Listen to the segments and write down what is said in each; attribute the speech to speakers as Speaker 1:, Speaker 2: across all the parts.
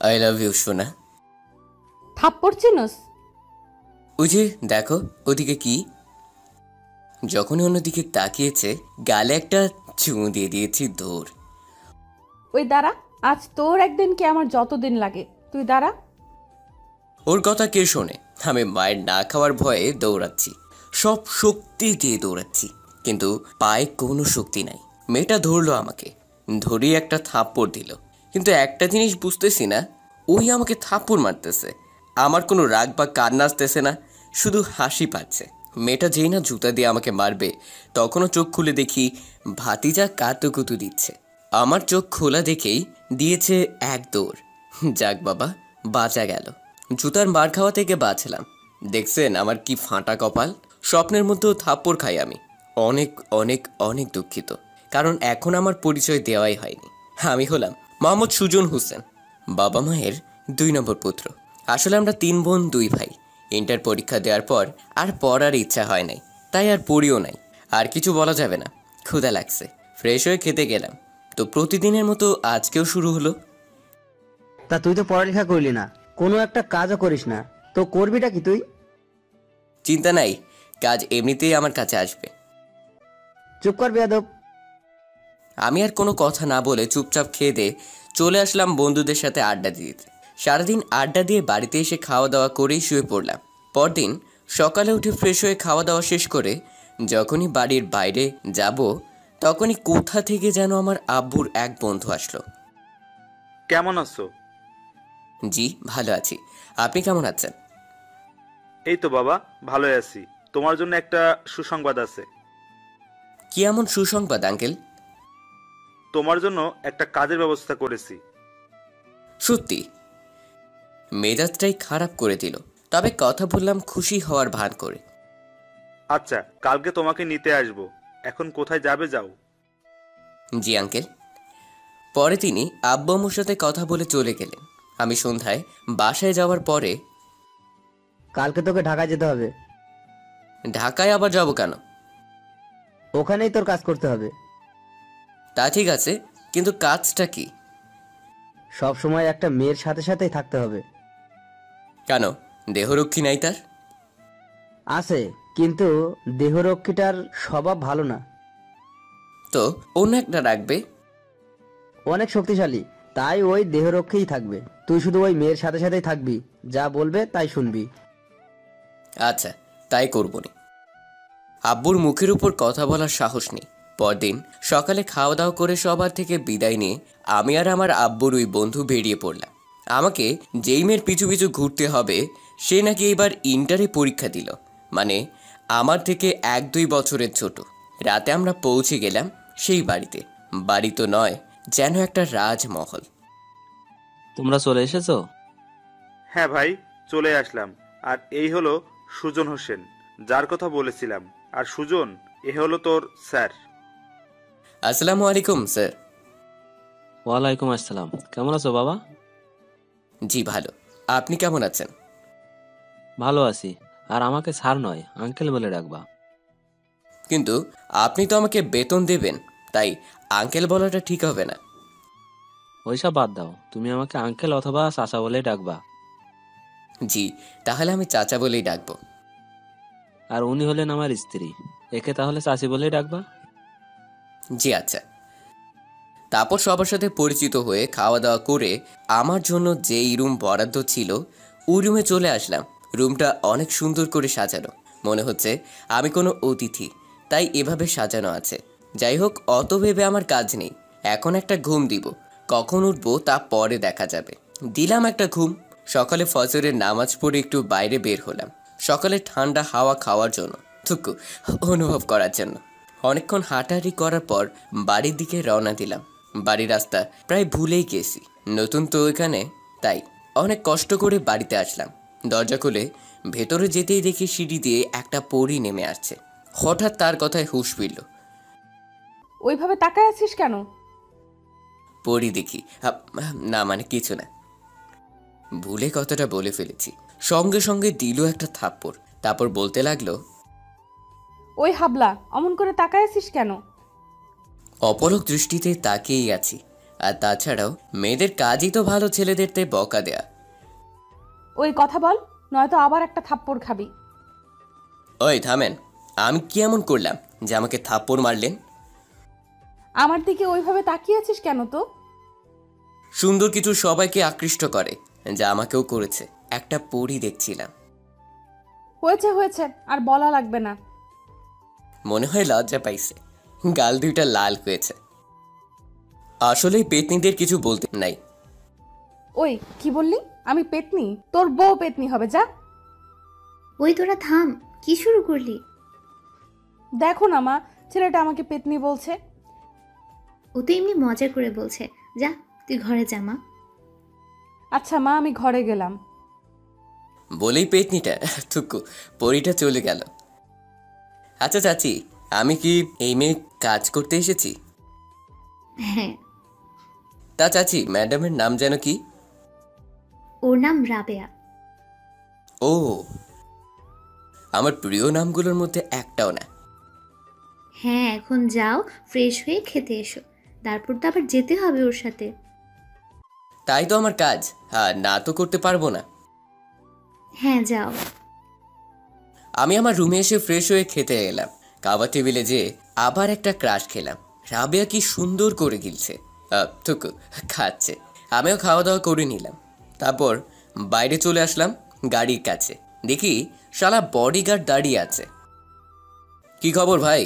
Speaker 1: I love you সোনা।
Speaker 2: থাপ্পড় চিনোস?
Speaker 1: ওই যে দেখো ওদিকে কি। যখনই অন্যদিকে তাকিয়েছে গালে একটা চুমু দিয়ে দিয়েছি দৌড়।
Speaker 2: ওই দাঁড়া, আজ তোর একদিন কি আমার যতদিন লাগে, তুই দাঁড়া।
Speaker 1: ওর কথা কে শোনে? আমি মায়ের না খাওয়ার ভয়ে দৌড়াচ্ছি, সব শক্তি দিয়ে দৌড়াচ্ছি, কিন্তু পায়ে কোনো শক্তি নাই। মেয়েটা ধরলো আমাকে, ধরিয়ে একটা থাপ্পড় দিল। কিন্তু একটা জিনিস বুঝতেছি না, ওই আমাকে থাপ্পড় মারতেছে, আমার কোনো রাগ বা কান্না আসতেছে না, শুধু হাসি পাচ্ছে। মেয়েটা যেই না জুতা দিয়ে আমাকে মারবে তখনও চোখ খুলে দেখি ভাতিজা কাতুকুতু দিচ্ছে। আমার চোখ খোলা দেখেই দিয়েছে এক দৌড়। যাক বাবা, বাঁচা গেল। জুতার মার খাওয়া থেকে বাঁচলাম। দেখছেন আমার কি ফাঁটা কপাল। স্বপ্নের মধ্যেও থাপ্পড় খাই আমি। অনেক অনেক অনেক দুঃখিত, কারণ এখন আমার পরিচয় দেওয়াই হয়নি। আমি হলাম মোহাম্মদ সুজন হোসেন, বাবা মায়ের 2 নম্বর পুত্র। আসলে আমরা 3 বোন 2 ভাই। ইন্টার পরীক্ষা দেওয়ার পর আর পড়ার ইচ্ছা হয় নাই, তাই আর পড়িও নাই। আর কিছু বলা যাবে না, ক্ষুধা লাগছে, ফ্রেশ হয়ে খেতে গেলাম। তো প্রতিদিনের মতো আজকেও শুরু হলো।
Speaker 3: তা তুই তো পড়ালেখা করলি না, কোনো একটা কাজও করিস না, তো করবিটা কি তুই?
Speaker 1: চিন্তা নাই, কাজ এমনিতেই আমার কাছে আসবে।
Speaker 3: চুপ কর বেয়াদব।
Speaker 1: আমি আর কোনো কথা না বলে চুপচাপ খেয়ে দিয়ে চলে আসলাম বন্ধুদের সাথে আড্ডা দিতে। সারাদিন আড্ডা দিয়ে বাড়িতে এসে খাওয়া দাওয়া করেই শুয়ে পড়লাম। পরদিন সকালে উঠে ফ্রেশ হয়ে খাওয়া দাওয়া শেষ করে যখনই বাড়ির বাইরে যাব তখনই কোথা থেকে যেন আমার আব্বুর এক বন্ধু আসলো।
Speaker 4: কেমন আছো?
Speaker 1: জি ভালো আছি, আপনি কেমন আছেন?
Speaker 4: এই তো বাবা, ভালোই আছি। তোমার জন্য একটা সুসংবাদ আছে।
Speaker 1: কি এমন সুসংবাদ আঙ্কেল?
Speaker 4: তোমার জন্য একটা কাজের ব্যবস্থা করেছি।
Speaker 1: সত্যি? মেজাজটাই খারাপ করে দিল, তবে কথা বললাম খুশি হওয়ার ভান করে।
Speaker 4: আচ্ছা, কালকে তোমাকে নিতে আসবো। এখন কোথায় যাবে যাও।
Speaker 1: জি আঙ্কেল। পরে তিনি আব্বু আম্মুর সাথে কথা বলে চলে গেলেন। আমি সন্ধ্যায় বাসায় যাওয়ার পরে,
Speaker 3: কালকে তোকে ঢাকা যেতে হবে।
Speaker 1: ঢাকায় আবার যাব কেন?
Speaker 3: ওখানেই তোর কাজ করতে হবে।
Speaker 1: তা ঠিক আছে, কিন্তু কাজটা কি?
Speaker 3: সব সময় একটা মেয়ের সাথে সাথেই থাকতে হবে।
Speaker 1: কেন, দেহরক্ষী নাই তার?
Speaker 3: আছে, কিন্তু দেহরক্ষীটার স্বভাব ভালো না।
Speaker 1: তো অন্য একটা রাখবে।
Speaker 3: অনেক শক্তিশালী, তাই ওই দেহরক্ষীই থাকবে। তুই শুধু ওই মেয়ের সাথে সাথেই থাকবি, যা বলবে তাই শুনবি।
Speaker 1: আচ্ছা, তাই করবনি। আব্বুর মুখের উপর কথা বলার সাহস নেই। পরদিন সকালে খাওয়া দাওয়া করে সবার থেকে বিদায় নিয়ে আমি আর আমার আব্বুর ওই বন্ধু বেরিয়ে পড়লাম। আমাকে যেই মেয়ের পিছু পিছু ঘুরতে হবে সে নাকি এবার ইন্টারে পরীক্ষা দিল, মানে আমার থেকে 1-2 বছরের ছোট। রাতে আমরা পৌঁছে গেলাম সেই বাড়িতে। বাড়ি তো নয়, যেন একটা রাজমহল।
Speaker 5: তোমরা চলে এসেছো?
Speaker 4: হ্যাঁ ভাই, চলে আসলাম। আর এই হলো সুজন হোসেন, যার কথা বলেছিলাম। আর সুজন, এ হলো তোর স্যার।
Speaker 1: আসসালামু আলাইকুম স্যার।
Speaker 5: ওয়ালাইকুম আসসালাম। কেমন আছো বাবা?
Speaker 1: জি ভালো, আপনি কেমন আছেন?
Speaker 5: ভালো আছি। আর আমাকে স্যার নয়, আঙ্কেল বলে ডাকবা।
Speaker 1: কিন্তু আপনি তো আমাকে বেতন দেবেন, তাই আঙ্কেল বলাটা ঠিক হবে না।
Speaker 5: ওইসব বাদ দাও, তুমি আমাকে আঙ্কেল অথবা চাচা বলে ডাকবা।
Speaker 1: জি, তাহলে আমি চাচা বলেই ডাকবো।
Speaker 5: আর উনি হলেন আমার স্ত্রী, একে তাহলে চাচি বলেই ডাকবা।
Speaker 1: জি আচ্ছা। তারপর সবার সাথে পরিচিত হয়ে খাওয়া দাওয়া করে আমার জন্য যেই রুম বরাদ্দ ছিল ওই রুমে চলে আসলাম। রুমটা অনেক সুন্দর করে সাজানো, মনে হচ্ছে আমি কোনো অতিথি, তাই এভাবে সাজানো আছে। যাই হোক, অত ভেবে আমার কাজ নেই। এখন একটা ঘুম দিব, কখন উঠবো তা পরে দেখা যাবে। দিলাম একটা ঘুম। সকালে ফজরের নামাজ পড়ে একটু বাইরে বের হলাম, সকালে ঠান্ডা হাওয়া খাওয়ার জন্য, থুকু অনুভব করার জন্য। অনেকক্ষণ হাঁটাহাঁটি করার পর বাড়ির দিকে রওনা দিলাম। বাড়ির রাস্তা প্রায় ভুলেই গেছি, নতুন তো এখানে, তাই অনেক কষ্ট করে বাড়িতে আসলাম। দরজা খুলে ভেতরে যেতেই দেখি সিঁড়ি দিয়ে একটা পরী নেমে আসছে। হঠাৎ তার কথায় হুঁশ ফিরল।
Speaker 2: ওইভাবে তাকায় আছিস কেন?
Speaker 1: পরী দেখি, না মানে কিছু না, ভুলে কথাটা বলে ফেলেছি। সঙ্গে সঙ্গে দিল একটা থাপ্পড়, তারপর বলতে লাগলো,
Speaker 2: ওই হাবলা, অমন করে তাকায় আছিস কেন?
Speaker 1: অপলক দৃষ্টিতে তাকিয়েই আছি। আর তাছাড়াও মেয়েদের কাজই তো ভালো ছেলেদের তে বকা দেয়া।
Speaker 2: ওই কথা বল, নয়তো আবার একটা থাপ্পড় খাবি।
Speaker 1: ওই থামেন, আমি কি এমন করলাম যে আমাকে থাপ্পড় মারলেন?
Speaker 2: আমার দিকে ওইভাবে তাকিয়ে আছিস কেন তো?
Speaker 1: সুন্দর কিছু সবাইকে আকৃষ্ট করে, যা আমাকেও করেছে। একটা পরী দেখছিলাম।
Speaker 2: হয়েছে হয়েছে, আর বলা লাগবে না।
Speaker 1: মনে হয় লজ্জা পাইছে, গাল দুইটা লাল হয়েছে। আসলেই পেতনিদের কিছু বলতে নাই।
Speaker 2: ওই কি বললি? আমি পেতনি? তোর বউ পেতনি হবে, যা।
Speaker 6: ওই তোরা থাম, কি শুরু করলি?
Speaker 2: দেখো না মা, ছেলেটা আমাকে পেতনি বলছে।
Speaker 6: ও তো এমনি মজা করে বলছে। যা, তুই ঘরে যা মা।
Speaker 2: আচ্ছা মা, আমি ঘরে গেলাম।
Speaker 1: বলেই পেতনিটা থুকু পরীটা চলে গেল। আচ্ছা চাচি, আমি কি এই মেয়ে কাজ করতে এসেছি?
Speaker 6: হ্যাঁ।
Speaker 1: তা চাচি, ম্যাডামের নাম যেন কি?
Speaker 6: ওর নাম রাবেয়া।
Speaker 1: ও, আমার প্রিয় নামগুলোর মধ্যে একটাও না।
Speaker 6: হ্যাঁ, এখন যাও, ফ্রেশ হয়ে খেতে এসো, তারপর তো আবার যেতে হবে ওর সাথে।
Speaker 1: তাই তো আমার কাজ, হ্যাঁ, না তো করতে পারবো না।
Speaker 6: হ্যাঁ যাও।
Speaker 1: আমি আমার রুমে এসে ফ্রেশ হয়ে খেতে এলাম। খাবার টেবিলে যেয়ে আবার একটা ক্রাশ খেলাম। রাবেয়া কি সুন্দর করে গিলছে, থুকু খাচ্ছে। আমিও খাওয়া দাওয়া করে নিলাম। তারপর বাইরে চলে আসলাম গাড়ির কাছে। দেখি শালা বডিগার্ড দাঁড়িয়ে আছে। কি খবর ভাই?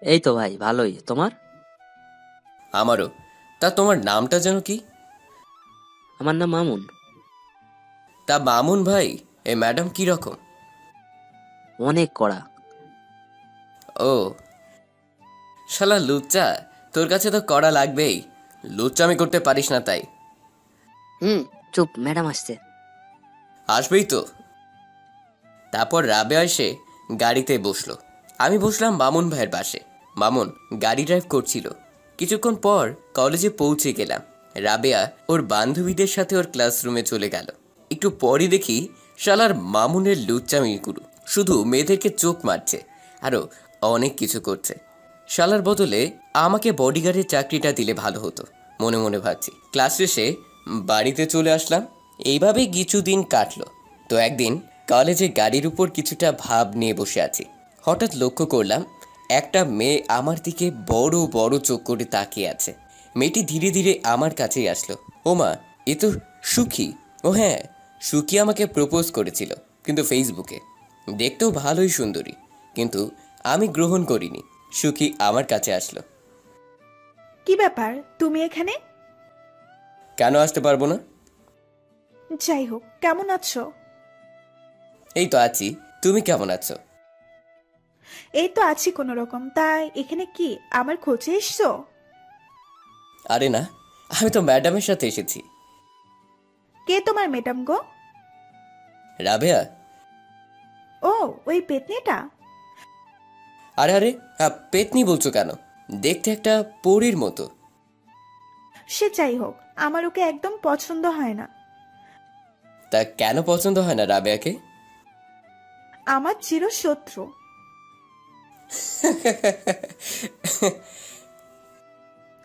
Speaker 5: এই তো ভাই, ভালোই। তোমার?
Speaker 1: আমারও। তা তোমার নামটা যেন কি?
Speaker 5: আমার নাম মামুন।
Speaker 1: তা মামুন ভাই, এই ম্যাডাম কি রকম?
Speaker 5: অনেক কড়া।
Speaker 1: ও শালা লুচ্চা, তোর কাছে তো কড়া লাগবেই। লুচ্চামি করতে পারিস না তাই।
Speaker 5: চুপ, ম্যাডাম আসছে।
Speaker 1: আসবেই তো। তারপর রাবেয়া এসে গাড়িতে বসলো। আমি বসলাম মামুন ভাইয়ের পাশে। মামুন গাড়ি ড্রাইভ করছিল। কিছুক্ষণ পর কলেজে পৌঁছে গেলাম। রাবেয়া ওর বান্ধবীদের সাথে ওর ক্লাসরুমে চলে গেল। একটু পরই দেখি শালার মামুনের লুচ্চামি গুরু শুধু মেয়েদেরকে চোখ মারছে, আরো অনেক কিছু করছে। শালার বদলে আমাকে বডিগার্ডের চাকরিটা দিলে ভালো হতো, মনে মনে ভাবছি। ক্লাস শেষে বাড়িতে চলে আসলাম। এইভাবেই কিছুদিন কাটলো। তো একদিন কলেজে গাড়ির উপর কিছুটা ভাব নিয়ে বসে আছি। হঠাৎ লক্ষ্য করলাম একটা মেয়ে আমার দিকে বড় বড় চোখ করে তাকিয়ে আছে। মেয়েটি ধীরে ধীরে আমার কাছেই আসলো। ওমা, এ তো সুখী। ও হ্যাঁ, সুখী আমাকে প্রপোজ করেছিল, কিন্তু ফেসবুকে। দেখতেও ভালোই সুন্দরী, কিন্তু আমি গ্রহণ করিনি। সুখী আমার কাছে আসলো।
Speaker 7: কি ব্যাপার, তুমি এখানে?
Speaker 1: কেন আসতে পারবো না?
Speaker 7: যাই হোক, কেমন আছো?
Speaker 1: এই তো আছি। তুমি কেমন আছো?
Speaker 7: এই তো আছি কোনো রকম। তাই এখানে কি আমার খোঁজে এসছো?
Speaker 1: আরে না, আমি তো ম্যাডামের সাথে এসেছি।
Speaker 7: কে তোমার ম্যাডাম গো?
Speaker 1: রাবেয়া।
Speaker 7: ও, ওই পেতনিটা?
Speaker 1: আরে আরে, পেতনি বলছো কেন? দেখতে একটা পরীর মতো।
Speaker 7: সে যাই হোক, আমার ওকে একদম পছন্দ হয় না।
Speaker 1: তা কেন পছন্দ হয় না রাবেয়াকে?
Speaker 7: আমার চিরশত্রু।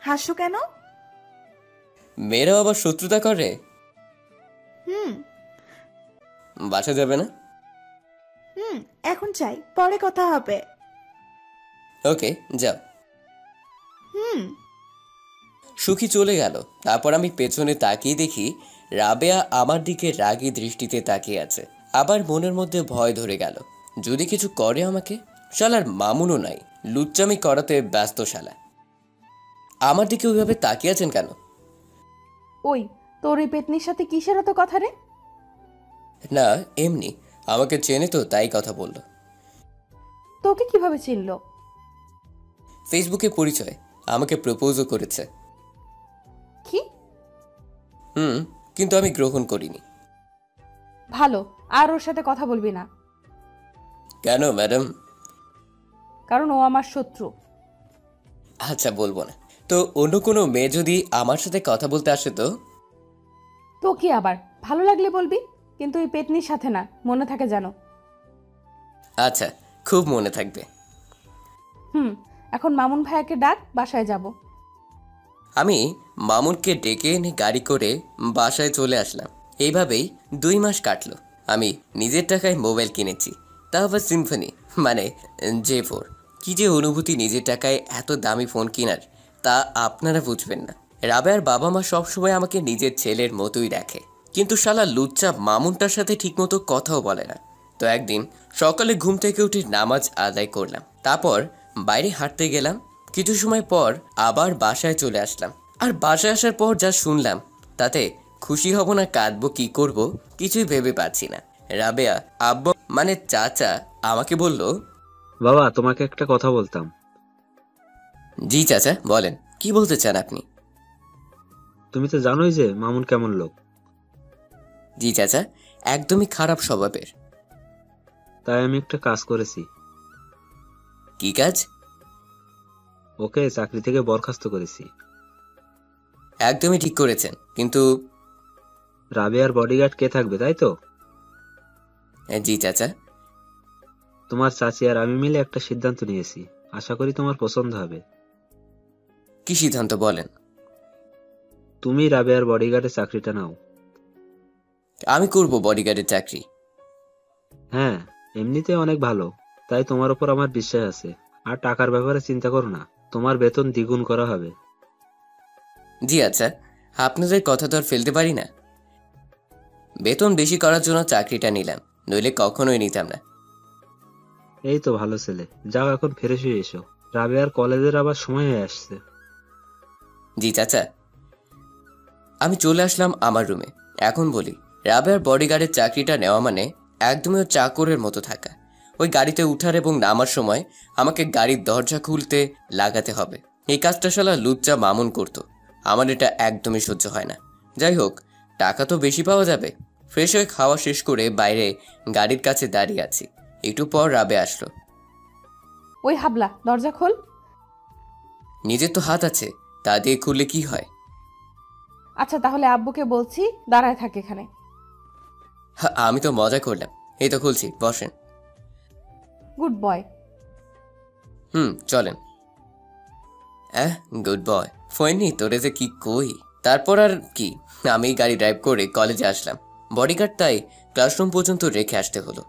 Speaker 7: হাসো কেন?
Speaker 1: মেয়েরাও আবার শত্রুতা করে?
Speaker 7: হুম
Speaker 1: বাসা যাবে না?
Speaker 7: হুম এখন চাই, পরে কথা হবে।
Speaker 1: ওকে, যাও।
Speaker 7: হুম
Speaker 1: সুখী চলে গেল। তারপর আমি পেছনে তাকিয়ে দেখি রাবেয়া আমার দিকে রাগী দৃষ্টিতে তাকিয়ে আছে। আবার মনের মধ্যে ভয় ধরে গেল, যদি কিছু করে আমাকে। শালার মামুনও নাই, লুচ্চামি করাতে ব্যস্ত শালা। আমার দিকে ওইভাবে তাকিয়ে আছেন কেন?
Speaker 2: ওই, তোর এই পেতনির সাথে কিসের এত কথা রে?
Speaker 1: না, এমনি। আমাকে চেনে তো, তাই কথা বললো।
Speaker 2: তোকে কিভাবে চিনলো?
Speaker 1: ফেসবুকে পরিচয়, আমাকে প্রপোজও করেছে।
Speaker 2: কি?
Speaker 1: কিন্তু আমি গ্রহণ করিনি।
Speaker 2: ভালো, আর ওর সাথে কথা বলবি না।
Speaker 1: কেন ম্যাডাম?
Speaker 2: কারণ ও আমার শত্রু।
Speaker 1: আচ্ছা, বলবো না। তো অন্য কোনো মেয়ে যদি আমার সাথে কথা বলতে আসে তো?
Speaker 2: তো কি আবার, ভালো লাগলে বলবি, কিন্তু এই পেতনির সাথে না, মনে থাকে যেন।
Speaker 1: আচ্ছা, খুব মনে থাকবে।
Speaker 2: এখন মামুন ভাইয়াকে ডাক, বাসায় যাব।
Speaker 1: আমি মামুনকে ডেকে এনে গাড়ি করে বাসায় চলে আসলাম। এইভাবেই 2 মাস কাটলো। আমি নিজের টাকায় মোবাইল কিনেছি, তা আবার সিম্ফনি, মানে J4। কি যে অনুভূতি নিজের টাকায় এত দামি ফোন কেনার, তা আপনারা বুঝবেন না। রাবেয়ার বাবা মা সবসময় আমাকে নিজের ছেলের মতোই দেখে, কিন্তু শালা লুচ্চা মামুনটার সাথে ঠিকমতো কথাও বলে না। তো একদিন সকালে ঘুম থেকে উঠে নামাজ আদায় করলাম, তারপর বাইরে হাঁটতে গেলাম। কিছু সময় পর আবার বাসায় চলে আসলাম। আর বাসায় আসার পর যা শুনলাম, তাতে খুশি হব না কাঁদবো কি করব কিছুই ভেবে পাচ্ছি না। রাবেয়া আব্বা মানে চাচা আমাকে বলল,
Speaker 5: বাবা, তোমাকে একটা কথা বলতাম।
Speaker 1: জি চাচা বলেন, কি বলতে চান আপনি?
Speaker 5: তুমি তো জানোই যে মামুন কেমন লোক।
Speaker 1: জি চাচা, একদমই খারাপ স্বভাবের।
Speaker 5: তাই আমি একটা কাজ করেছি।
Speaker 1: কি কাজ?
Speaker 5: ওকে চাকরি থেকে বরখাস্ত করেছি।
Speaker 1: একদমই ঠিক করেছেন, কিন্তু
Speaker 5: রাবেয়ার বডিগার্ড কে থাকবে, তাই তো?
Speaker 1: জি চাচা।
Speaker 5: তোমার চাচি আর আমি মিলে একটা সিদ্ধান্ত নিয়েছি, আশা করি তোমার পছন্দ হবে।
Speaker 1: কি সিদ্ধান্ত বলেন?
Speaker 5: তুমি রাবেয়ার বডিগার্ডের চাকরিটা নাও।
Speaker 1: আমি করব বডিগার্ডের চাকরি।
Speaker 5: হ্যাঁ, এমনিতে অনেক ভালো, তাই তোমার উপর আমার বিশ্বাস আছে। আর টাকার ব্যাপারে চিন্তা করো না, তোমার বেতন দ্বিগুণ করা হবে।
Speaker 1: জি আচ্ছা, আপনাদের কথা তো আর ফেলতে পারি না। বেতন বেশি করার জন্য চাকরিটা নিলাম, নইলে কখনোই নিতাম না।
Speaker 5: এই তো ভালো ছেলে, যাও এখন ফ্রেশ হয়ে এসো, রাবেয়ার কলেজের আবার সময় হয়ে আসছে।
Speaker 1: জি চাচা। আমি চলে আসলাম আমার রুমে। এখন বলি, রাবেয়ার বডিগার্ডের চাকরিটা নেওয়া মানে একদমই ওর চাকরের মতো থাকা। ওই গাড়িতে উঠার এবং নামার সময় আমাকে গাড়ির দরজা খুলতে লাগাতে হবে। এই কাজটা শালা লুচ্চা মামুন করতো। আমার এটা একদমই সহ্য হয় না। যাই হোক, টাকা তো বেশি পাওয়া যাবে। ফ্রেশ হয়ে খাওয়া শেষ করে বাইরে গাড়ির কাছে দাঁড়িয়ে আছি। একটু পর রাবে আসলো।
Speaker 2: ওই হাবলা, দরজা খোল।
Speaker 1: নিজের তো হাত আছে, তা দিয়ে খুললে কি হয়?
Speaker 2: আচ্ছা তাহলে আব্বুকে বলছি, দাঁড়ায় থাক এখানে।
Speaker 1: আমি তো মজা করলাম। এই তো খুলছি, বসেন।
Speaker 2: Good boy.
Speaker 1: চলেন। গুড বয়। ফোননি তোরে যে কি কই। তারপর আর কি, আমি গাড়ি ড্রাইভ করে কলেজে আসলাম। বডিগার্ড তাই ক্লাসরুম পর্যন্ত রেখে আসতে হলো।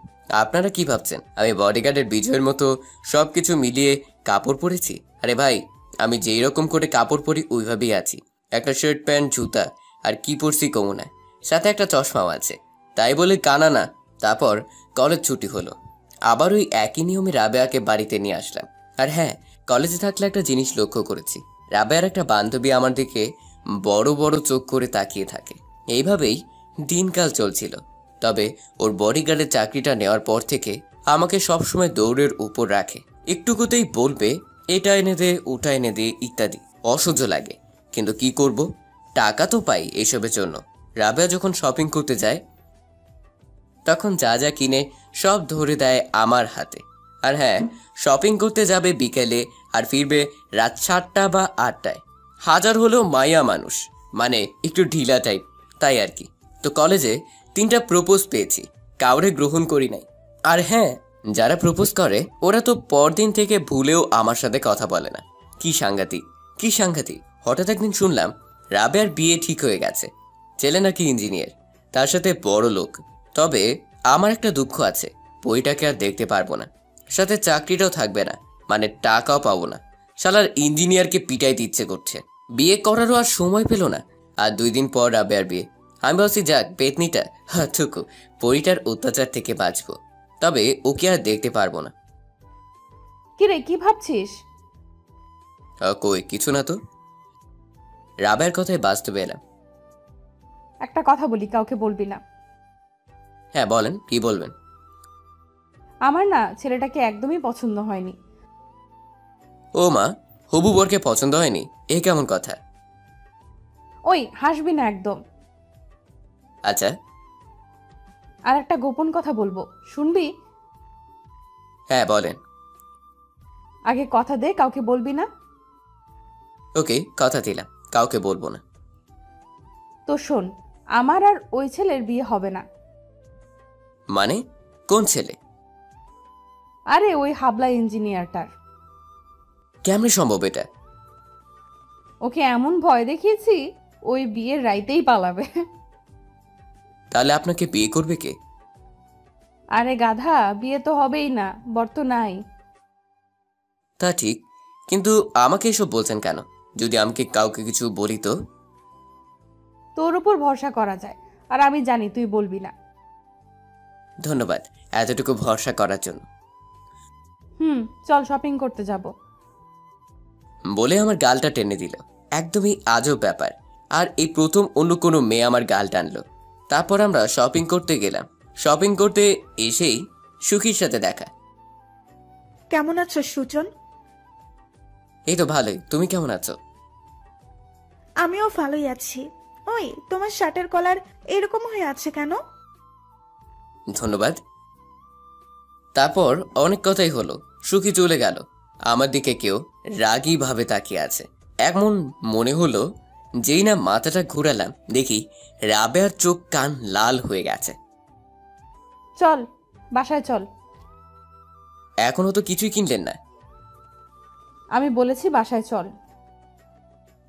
Speaker 1: আপনারা কি ভাবছেন আমি বডিগার্ডের বিজয়ের মতো সবকিছু মিলিয়ে কাপড় পরেছি? আরে ভাই, আমি যেই রকম করে কাপড় পরি ওইভাবেই আছি। একটা শার্ট প্যান্ট জুতা আর কি পরছি কমুনায়, সাথে একটা চশমাও আছে। তাই বলে কানা না। তারপর কলেজ ছুটি হলো। আবার ওই একই নিয়মে রাবেয়াকে বাড়িতে নিয়ে আসলাম। আর হ্যাঁ, কলেজে থাকলে একটা জিনিস লক্ষ্য করেছি, রাবেয়ার একটা বান্ধবী আমার দিকে বড় বড় চোখ করে তাকিয়ে থাকে। এইভাবেই দিনকাল চলছিল। তবে ওর বডিগার্ডের চাকরিটা নেওয়ার পর থেকে আমাকে সবসময় দৌড়ের উপর রাখে। একটুকুতেই বলবে এটা এনে দে, ওটা এনে দে ইত্যাদি। অসহ্য লাগে, কিন্তু কি করব, টাকা তো পাই এসবের জন্য। রাবেয়া যখন শপিং করতে যায় তখন যা যা কিনে সব ধরে দেয় আমার হাতে। আর হ্যাঁ, শপিং করতে যাবে বিকেলে আর ফিরবে রাত 7টা বা 8টায়। হাজার হলেও মায়া মানুষ, মানে একটু ঢিলা টাইপ, তাই আর কি। তো কলেজে 3টা প্রপোজ পেয়েছি, কাউরে গ্রহণ করি নাই। আর হ্যাঁ, যারা প্রপোজ করে ওরা তো পরদিন থেকে ভুলেও আমার সাথে কথা বলে না। কি সাংঘাতিক, কি সাংঘাতিক। হঠাৎ একদিন শুনলাম রাবেয়ার বিয়ে ঠিক হয়ে গেছে। ছেলে নাকি ইঞ্জিনিয়ার, তার সাথে বড় লোক। তবে আমার একটা দুঃখ আছে, বইটাকে আর দেখতে পারবো না, সাথে চাকরিটাও থাকবে না, মানে টাকাও পাবো না। শালার ইঞ্জিনিয়ারকে পিটাইতে ইচ্ছে করছে। বিয়ে করারও আর সময় পেল না। আর 2 দিন পর রাবেয়ার বিয়ে। আমি ভাবছি যাক পেতনিটা থুকু, পরিটার অত্যাচার থেকে বাঁচবো। তবে ওকে আর দেখতে পারবো না।
Speaker 2: কিরে, কি ভাবছিস?
Speaker 1: কই কিছু না তো। রাবেয়ার কথায় বাস্তবে এলাম।
Speaker 2: একটা কথা বলি, কাউকে বলবি না।
Speaker 1: হ্যাঁ বলেন, কি বলবেন?
Speaker 2: আমার না ছেলেটাকে একদমই পছন্দ হয়নি।
Speaker 1: ও মা, হবু বরকে পছন্দ হয়নি? এ কেমন কথা?
Speaker 2: ওই হাসবি না একদম।
Speaker 1: আচ্ছা।
Speaker 2: আর একটা গোপন কথা বলবো, শুনবি?
Speaker 1: হ্যাঁ বলেন।
Speaker 2: আগে কথা দে, কাউকে বলবি না।
Speaker 1: ওকে, কথা দিলাম, কাউকে বলবো না।
Speaker 2: তো শোন, আমার আর ওই ছেলের বিয়ে হবে না।
Speaker 1: মানে কোন ছেলে?
Speaker 2: আরে ওই হাবলা ইঞ্জিনিয়ারটার।
Speaker 1: কেমনে সম্ভব এটা?
Speaker 2: ওকে এমন ভয় দেখিয়েছি ওই বিয়ের রাইতেই পালাবে।
Speaker 1: তাহলে আপনাকে বিয়ে করবে কে?
Speaker 2: আরে গাধা, বিয়ে তো হবেই না, বর তো নাই।
Speaker 1: তা ঠিক, কিন্তু আমাকে এসব বলছেন কেন? যদি আমাকে কাউকে কিছু বলি তো?
Speaker 2: তোর উপর ভরসা করা যায়, আর আমি জানি তুই বলবি না।
Speaker 1: ধন্যবাদ এতটুকু ভরসা করার জন্য।
Speaker 2: চল শপিং করতে যাব।
Speaker 1: বলে আমার গালটা টেনে দিল। একদমই আজব ব্যাপার। আর এই প্রথম অন্য কোনো মেয়ে আমার গাল টানলো। তারপর আমরা শপিং করতে গেলাম। শপিং করতে এসেই সুখীর সাথে দেখা।
Speaker 7: কেমন আছো সুজন?
Speaker 1: এই তো ভালোই, তুমি কেমন আছো?
Speaker 7: আমিও ভালোই আছি। ওই তোমার শার্টের কলার এরকম হয়ে আছে কেন?
Speaker 1: ধন্যবাদ। তারপর অনেক কথাই হলো। সুখী চলে গেল। আমার দিকে কেউ রাগী ভাবে তাকিয়ে আছে। এমন মনে হলো যেই না মাথাটা ঘুরালাম দেখি রাবেয়ার চোখ কান লাল হয়ে গেছে।
Speaker 2: চল বাসায় চল।
Speaker 1: এখনো তো কিছুই কিনলেন না।
Speaker 2: আমি বলেছি বাসায় চল।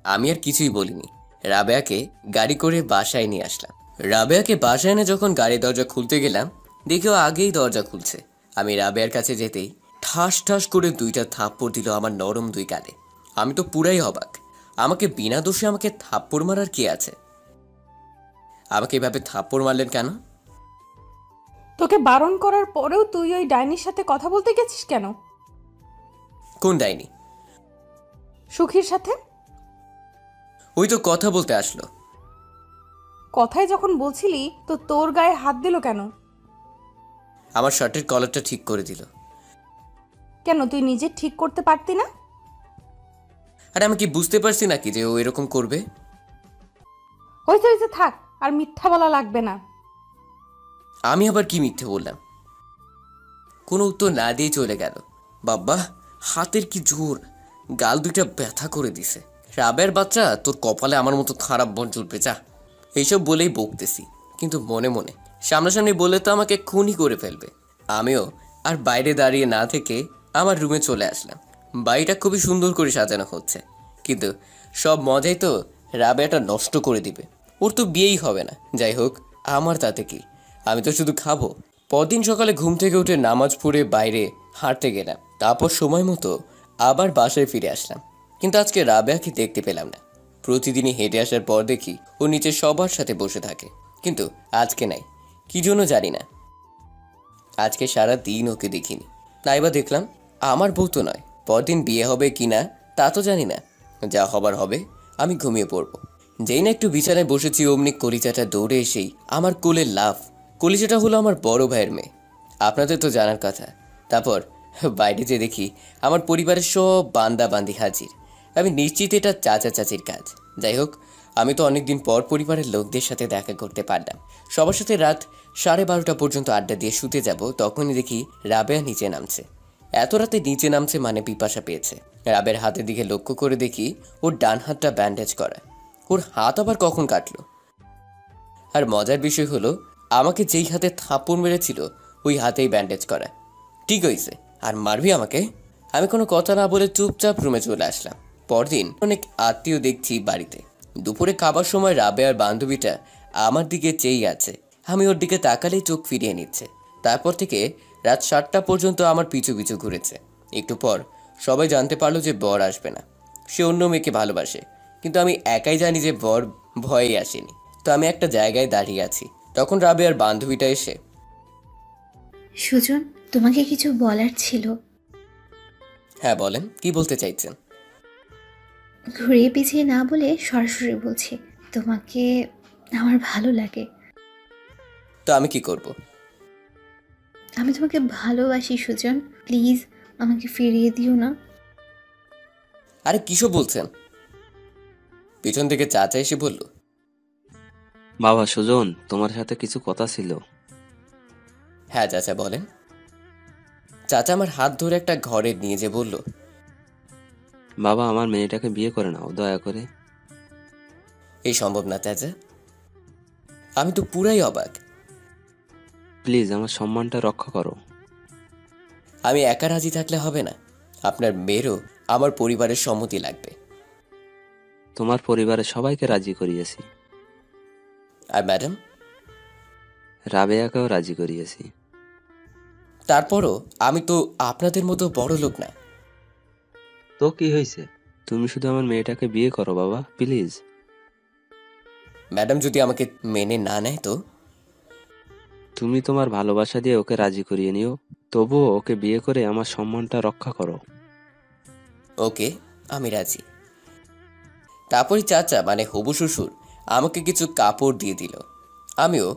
Speaker 1: আমি আর কিছুই বলিনি। রাবেয়াকে গাড়ি করে বাসায় নিয়ে আসলাম। রাবেয়াকে বাসায় এনে যখন গাড়ির দরজা খুলতে গেলাম দেখি ও আগেই দরজা খুলছে। আমি রাবেয়ার কাছে যেতেই ঠাস ঠাস করে 2টা থাপ্পড় দিল আমার নরম 2 গালে। আমি তো পুরাই অবাক। আমাকে বিনা দোষে আমাকে থাপ্পড় মারার কি আছে? আমাকে এভাবে থাপ্পড় মারলেন কেন?
Speaker 2: তোকে বারণ করার পরেও তুই ওই ডাইনির সাথে কথা বলতে গেছিস কেন?
Speaker 1: কোন ডাইনি?
Speaker 2: সুখীর সাথে।
Speaker 1: ওই তো কথা বলতে আসলো।
Speaker 2: কথায় যখন বলছিলি তো তোর গায়ে হাত দিল কেন?
Speaker 1: আমার শার্টের কলারটা ঠিক করে দিল।
Speaker 2: কেন তুই নিজে ঠিক করতে পারতি না?
Speaker 1: আর আমি কি বুঝতে পারছি নাকি যে ও এরকম করবে?
Speaker 2: হয়েছে হয়েছে, থাক, আর মিথ্যা বলা লাগবে না।
Speaker 1: আমি আবার কি মিথ্যে বললাম? কোনো উত্তর না দিয়ে চলে গেল। বাবা, হাতের কি জোর! গাল 2টা ব্যথা করে দিছে। রাবের বাচ্চা, তোর কপালে আমার মতো খারাপ বোন জুটবে যা। এইসব বলেই বকতেছি, কিন্তু মনে মনে সামনাসামনি বলে তো আমাকে খুনই করে ফেলবে। আমিও আর বাইরে দাঁড়িয়ে না থেকে আমার রুমে চলে আসলাম। বাড়িটা খুবই সুন্দর করে সাজানো হচ্ছে, কিন্তু সব মজাই তো রাবেয়াটা নষ্ট করে দিবে। ওর তো বিয়েই হবে না। যাই হোক, আমার তাতে কি, আমি তো শুধু খাবো। পরদিন সকালে ঘুম থেকে উঠে নামাজ পড়ে বাইরে হাঁটতে গেলাম। তারপর সময় মতো আবার বাসায় ফিরে আসলাম। কিন্তু আজকে রাবেয়াকে দেখতে পেলাম না। প্রতিদিনই হেঁটে আসার পর দেখি ও নিচে সবার সাথে বসে থাকে, কিন্তু আজকে নাই। কি জন্য জানি না। আজকে সারা দিন ওকে দেখিনি। তাই বা দেখলাম আমার বউ তো নয়। পরদিন বিয়ে হবে কি না তা তো জানি না। যা হবার হবে, আমি ঘুমিয়ে পড়ব। যেই না একটু বিছানায় বসেছি অমনি কলিজাটা দৌড়ে এসেই আমার কোলে লাফ। কলিজাটা হলো আমার বড় ভাইয়ের মেয়ে। আপনাদের তো জানার কথা। তারপর বাইরে যে দেখি আমার পরিবারের সব বান্দা বান্দি হাজির। আমি নিশ্চিত এটা চাচা চাচির কাজ। যাই হোক, আমি তো অনেকদিন পর পরিবারের লোকদের সাথে দেখা করতে পারলাম। সবার সাথে রাত 12:30 পর্যন্ত আড্ডা দিয়ে শুতে যাব, তখনই দেখি রাবেয়া নিচে নামছে। এত রাতে নিচে নামছে মানে পিপাসা পেয়েছে। রাবের হাতের দিকে লক্ষ্য করে দেখি ওর ডান হাতটা ব্যান্ডেজ করা। ওর হাত আবার কখন কাটলো? আর মজার বিষয় হলো, আমাকে যেই হাতে থাপ্পড় মেরেছিল ওই হাতেই ব্যান্ডেজ করা। ঠিক হয়েছে, আর মারবি আমাকে? আমি কোনো কথা না বলে চুপচাপ রুমে চলে আসলাম। পরদিন অনেক আত্মীয় দেখছি বাড়িতে। দুপুরে খাবার সময় রাবেয়ার বান্ধবীটা আমার দিকে চেয়েই আছে। আমি ওর দিকে তাকালেই চোখ ফিরিয়ে নিচ্ছে। তারপর থেকে রাত 7টা পর্যন্ত আমার পিছু পিছু ঘুরেছে। একটু পর সবাই জানতে পারলো যে বর আসবে না। সে অন্য মেয়েকে ভালোবাসে, কিন্তু আমি একাই জানি যে বর ভয়েই আসেনি। তো আমি একটা জায়গায় দাঁড়িয়ে আছি। তখন রাবেয়ার বান্ধবীটা এসে,
Speaker 6: সুজন, তোমাকে কিছু বলার ছিল।
Speaker 1: হ্যাঁ বলেন, কি বলতে চাইছেন?
Speaker 6: ঘুরিয়ে পিছিয়ে না বলে সরাসরি বলছি, তোমাকে আমার ভালো লাগে।
Speaker 1: তো আমি কি করব?
Speaker 6: আমি তোমাকে ভালোবাসি সুজন, প্লিজ আমাকে ফিরিয়ে দিও না।
Speaker 1: আরে কিসব বলছেন? পিছন থেকে চাচা এসে বলল,
Speaker 5: বাবা সুজন, তোমার সাথে কিছু কথা ছিল।
Speaker 1: হ্যাঁ চাচা বলেন। চাচা আমার হাত ধরে একটা ঘরে নিয়ে যে বলল,
Speaker 5: বাবা, আমার মেয়েটাকে বিয়ে করে নাও দয়া করে।
Speaker 1: এই সম্ভব না চাচা। আমি তো পুরাই অবাক।
Speaker 5: প্লিজ আমার সম্মানটা রক্ষা করো।
Speaker 1: আমি একা রাজি থাকলে হবে না। আপনার মেয়েরও আমার পরিবারের সম্মতি লাগবে।
Speaker 5: তোমার পরিবারের সবাইকে রাজি করিয়েছি।
Speaker 1: আর ম্যাডাম?
Speaker 5: রাবেয়াকেও রাজি করিয়েছি।
Speaker 1: তারপরও আমি তো আপনাদের মতো বড় লোক না।
Speaker 5: তো কি হয়েছে? তুমি শুধু আমার মেয়েটাকে বিয়ে করো বাবা, প্লিজ।
Speaker 1: ম্যাডাম যদি আমাকে মেনে না নেয় তো?
Speaker 5: তুমি তোমার ভালোবাসা দিয়ে ওকে রাজি করিয়ে নিও, তবুও ওকে বিয়ে করে আমার সম্মানটা রক্ষা করো।
Speaker 1: ওকে, আমি রাজি। তারপরে চাচা মানে হবু শ্বশুর আমাকে কিছু কাপড় দিয়ে দিল। আমিও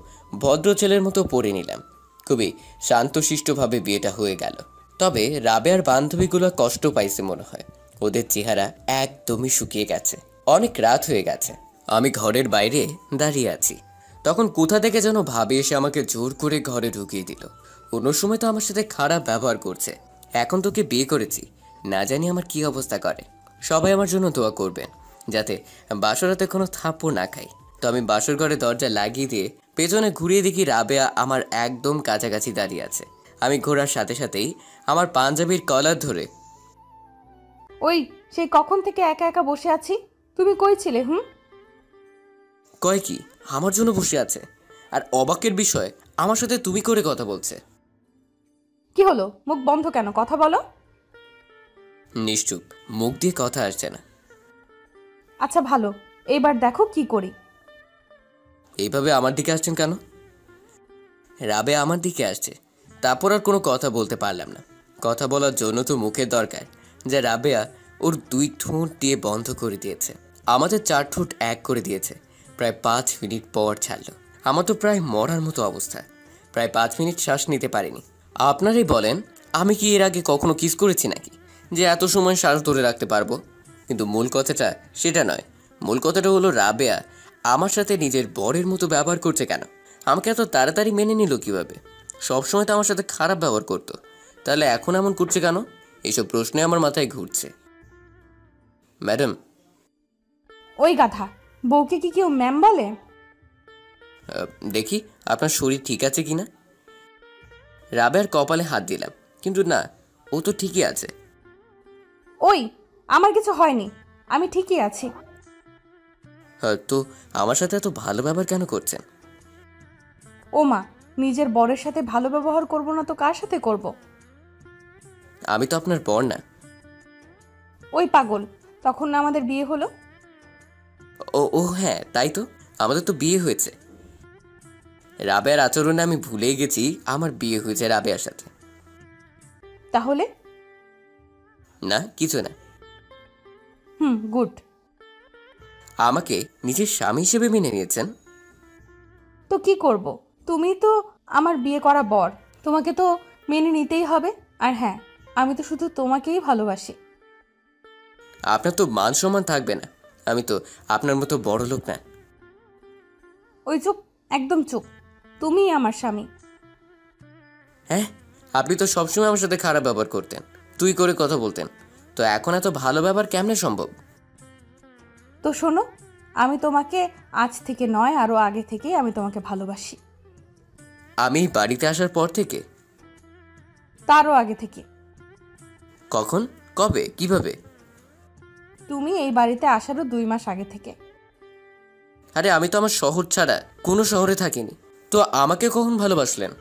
Speaker 1: ভদ্র ছেলের মতো পরে নিলাম। খুবই শান্তশিষ্টভাবে বিয়েটা হয়ে গেল। তবে রাবেয়ার বান্ধবীগুলো কষ্ট পাইছে মনে হয়। ওদের চেহারা একদমই শুকিয়ে গেছে। অনেক রাত হয়ে গেছে। আমি ঘরের বাইরে দাঁড়িয়ে আছি। তখন কোথা থেকে যেন ভাবে এসে আমাকে জোর করে ঘরে ঢুকিয়ে দিল। অন্য সময় তো আমার সাথে খারাপ ব্যবহার করছে, এখন তোকে বিয়ে করেছি, না জানি আমার কি অবস্থা করে। সবাই আমার জন্য দোয়া করবেন যাতে বাসরাতে কোনো থাপ্পড় না খাই। তো আমি বাসর ঘরে দরজা লাগিয়ে দিয়ে পেছনে ঘুরিয়ে দেখি রাবেয়া আমার একদম কাছাকাছি দাঁড়িয়ে আছে। আমি ঘোরার সাথে সাথেই আমার পাঞ্জাবির কলার ধরে,
Speaker 2: ওই সেই কখন থেকে একা একা বসে আছি, তুমি কই ছিলে?
Speaker 1: কয় কি আমার জন্য বসে আছে? আর অবাকের বিষয়, আমার সাথে তুমি করে কথা বলছে।
Speaker 2: কি হলো, মুখ বন্ধ কেন? কথা বলো।
Speaker 1: নিশ্চুপ, মুখ দিয়ে কথা আসছে না।
Speaker 2: আচ্ছা ভালো, এইবার দেখো কি করি।
Speaker 1: এইভাবে আমার দিকে আসছেন কেন? রাবে আমার দিকে আসছে, তারপর আর কোনো কথা বলতে পারলাম না। কথা বলার জন্য তো মুখের দরকার, যা রাবেয়া ওর 2 ঠোঁট দিয়ে বন্ধ করে দিয়েছে। আমাদের 4 ঠোঁট এক করে দিয়েছে। প্রায় 5 মিনিট পর ছাড়লো। আমার তো প্রায় মরার মতো অবস্থা। প্রায় 5 মিনিট শ্বাস নিতে পারিনি। আপনারাই বলেন, আমি কি এর আগে কখনো কিস করেছি নাকি যে এত সময় শ্বাস ধরে রাখতে পারবো? কিন্তু মূল কথাটা সেটা নয়। মূল কথাটা হলো রাবেয়া আমার সাথে নিজের বরের মতো ব্যবহার করছে কেন? আমাকে এত তাড়াতাড়ি মেনে নিল কিভাবে? সবসময় তো আমার সাথে খারাপ ব্যবহার করতো, তাহলে এখন এমন করছে কেন? এইসব প্রশ্নে আমার মাথায় ঘুরছে। ম্যাডাম।
Speaker 2: ওই গাধা, বউকে কি কেউ ম্যাম বলে?
Speaker 1: দেখি আপনার শরীর ঠিক আছে কিনা। রাবেয়ার কপালে হাত দিলাম, কিন্তু না, ও তো ঠিকই আছে।
Speaker 2: ওই, আমার কিছু হয়নি, আমি ঠিকই আছি।
Speaker 1: তো আমার সাথে এত ভালো ব্যবহার কেন করছেন?
Speaker 2: ও মা, নিজের বরের সাথে ভালো ব্যবহার করব না তো কার সাথে করব?
Speaker 1: আমি তো আপনার বর না।
Speaker 2: ওই পাগল, তখন না আমাদের বিয়ে হলো?
Speaker 1: ও ও হ্যাঁ, তাই তো, আমাদের তো বিয়ে হয়েছে। রাবেয়ার আচরণে আমি ভুলেই গেছি আমার বিয়ে হয়েছে রাবেয়ার সাথে।
Speaker 2: তাহলে?
Speaker 1: না, কিছু না।
Speaker 2: গুড।
Speaker 1: আমাকে নিজের স্বামী হিসেবে মেনে নিয়েছেন।
Speaker 2: তো কি করব, তুমি তো আমার বিয়ে করা বর, তোমাকে তো মেনে নিতেই হবে। আর হ্যাঁ, আমি তো শুধু তোমাকেই ভালোবাসি।
Speaker 1: আপনার তো মান সম্মান থাকবে না। আমি তো আপনার মতো বড় লোক না।
Speaker 2: ওই চুপ, একদম চুপ, তুমিই আমার স্বামী।
Speaker 1: হ্যাঁ, আপনি তো সবসময় আমার সাথে খারাপ ব্যবহার করতেন, তুই করে কথা বলতেন, তো এখন এত ভালো ব্যবহার কেমনে সম্ভব?
Speaker 2: তো শোনো, আমি তোমাকে আজ থেকে নয়, আরো আগে থেকে আমি তোমাকে ভালোবাসি।
Speaker 1: আমি বাড়িতে আসার পর থেকে?
Speaker 2: তারও আগে থেকে।
Speaker 1: কখন, কবে, কিভাবে?
Speaker 2: তুমি এই বাড়িতে আসারও 2 মাস আগে থেকে।
Speaker 1: আরে আমি তো আমার শহর ছাড়া কোনো শহরে থাকিনি, তো আমাকে কখন ভালোবাসলেন?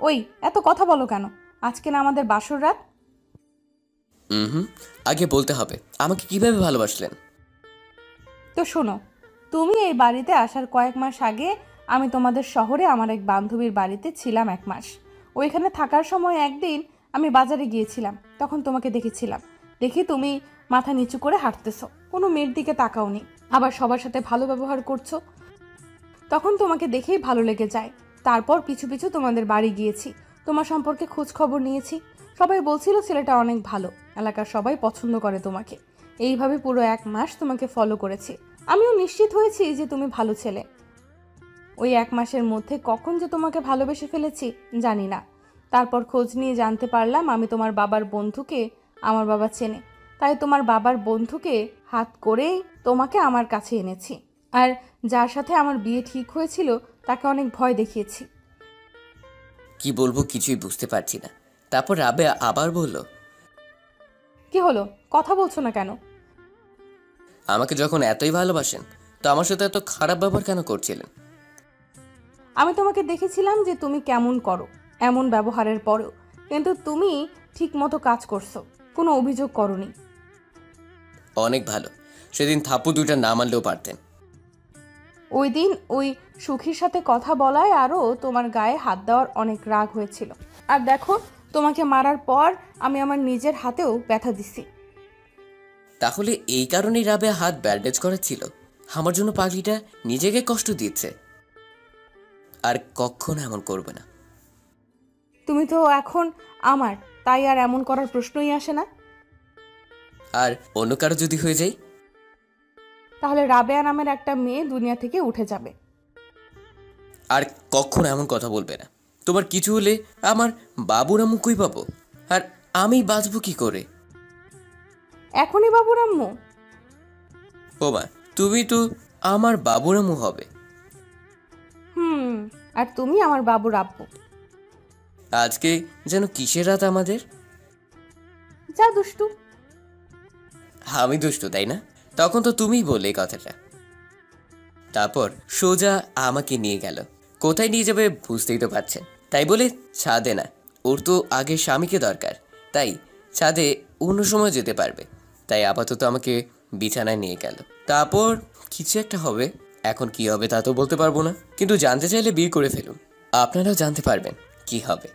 Speaker 2: ওই, এত কথা বলো কেন? আজকে না আমাদের বাসর রাত?
Speaker 1: আগে বলতে হবে আমাকে কিভাবে ভালোবাসলেন।
Speaker 2: তো শোনো, তুমি এই বাড়িতে আসার কয়েক মাস আগে আমি তোমাদের শহরে আমার এক বান্ধবীর বাড়িতে ছিলাম 1 মাস। ওইখানে থাকার সময় একদিন আমি বাজারে গিয়েছিলাম, তখন তোমাকে দেখেছিলাম। দেখি তুমি মাথা নিচু করে হাঁটতেছো, কোনো মেয়ের দিকে তাকাওনি, আবার সবার সাথে ভালো ব্যবহার করছো। তখন তোমাকে দেখেই ভালো লেগে যায়। তারপর পিছু পিছু তোমাদের বাড়ি গিয়েছি, তোমার সম্পর্কে খোঁজ খবর নিয়েছি। সবাই বলছিল ছেলেটা অনেক ভালো, এলাকার সবাই পছন্দ করে তোমাকে। এইভাবে পুরো 1 মাস তোমাকে ফলো করেছি। আমিও নিশ্চিত হয়েছি যে তুমি ভালো ছেলে। ওই 1 মাসের মধ্যে কখন যে তোমাকে ভালোবেসে ফেলেছি জানি না। তারপর খোঁজ নিয়ে জানতে পারলাম আমি তোমার বাবার বন্ধুকে আমার বাবা চেনে, তাই তোমার বাবার বন্ধুকে হাত করেই তোমাকে আমার কাছে এনেছি। আর যার সাথে আমার বিয়ে ঠিক হয়েছিল তাকে অনেক ভয় দেখিয়েছি।
Speaker 1: কি বলবো কিছুই বুঝতে পারছি না। তারপর রাবেয়া আবার বলল,
Speaker 2: কি হলো, কথা বলছো না কেন?
Speaker 1: আমাকে যখন এতই ভালোবাসেন তো আমার সাথে এত খারাপ ব্যবহার কেন করছিলেন?
Speaker 2: আমি তোমাকে দেখেছিলাম যে তুমি কেমন করো এমন ব্যবহারের পরেও, কিন্তু তুমি ঠিক মতো কাজ করছো, কোনো অভিযোগ করনি।
Speaker 1: অনেক ভালো, সেদিন থাপ্পু দুইটা না মানলেও পারতেন।
Speaker 2: ওই দিন ওই সুখীর সাথে কথা বলায় আরও তোমার গায়ে হাত দেওয়ার অনেক রাগ হয়েছিল। আর দেখো, তোমাকে মারার পর আমি আমার নিজের হাতেও ব্যথা দিছি।
Speaker 1: তাহলে এই কারণেই রাবেয়া হাত ব্যান্ডেজ করেছিল? আমার জন্য পাগলিটা নিজেকে কষ্ট দিচ্ছে। আর কখনো এমন করবে না।
Speaker 2: তুমি তো এখন আমার, তাই আর এমন করার প্রশ্নই আসে না।
Speaker 1: আর অন্য কারো যদি হয়ে যায়?
Speaker 2: তাহলে রাবেয়া নামের একটা মেয়ে দুনিয়া থেকে উঠে যাবে।
Speaker 1: আর কখনো এমন কথা বলবে না। তোমার কিছু হলে আমার বাবুর আম্মু কই পাবো? আর আমি বাঁচবো কি করে?
Speaker 2: এখনই বাবুর আম্মু?
Speaker 1: ও মা, তুমি তো আমার বাবুর আম্মু হবে।
Speaker 2: আর তুমি আমার বাবুর আব্বু।
Speaker 1: আজকে যেন কিসের রাত আমাদের?
Speaker 2: যা দুষ্টু।
Speaker 1: আমি দুষ্টু তাই না? তখন তো তুমিই বললে এই কথাটা। তারপর সোজা আমাকে নিয়ে গেল। কোথায় নিয়ে যাবে বুঝতেই তো পারছেন। তাই বলে ছাদে না, ওর তো আগে স্বামীকে দরকার, তাই ছাদে অন্য সময় যেতে পারবে। তাই আপাতত আমাকে বিছানায় নিয়ে গেল। তারপর কিছু একটা হবে, এখন কি হবে তা তো বলতে পারবো না, কিন্তু জানতে চাইলে বিয়ে করে ফেলুন, আপনারাও জানতে পারবেন কি হবে।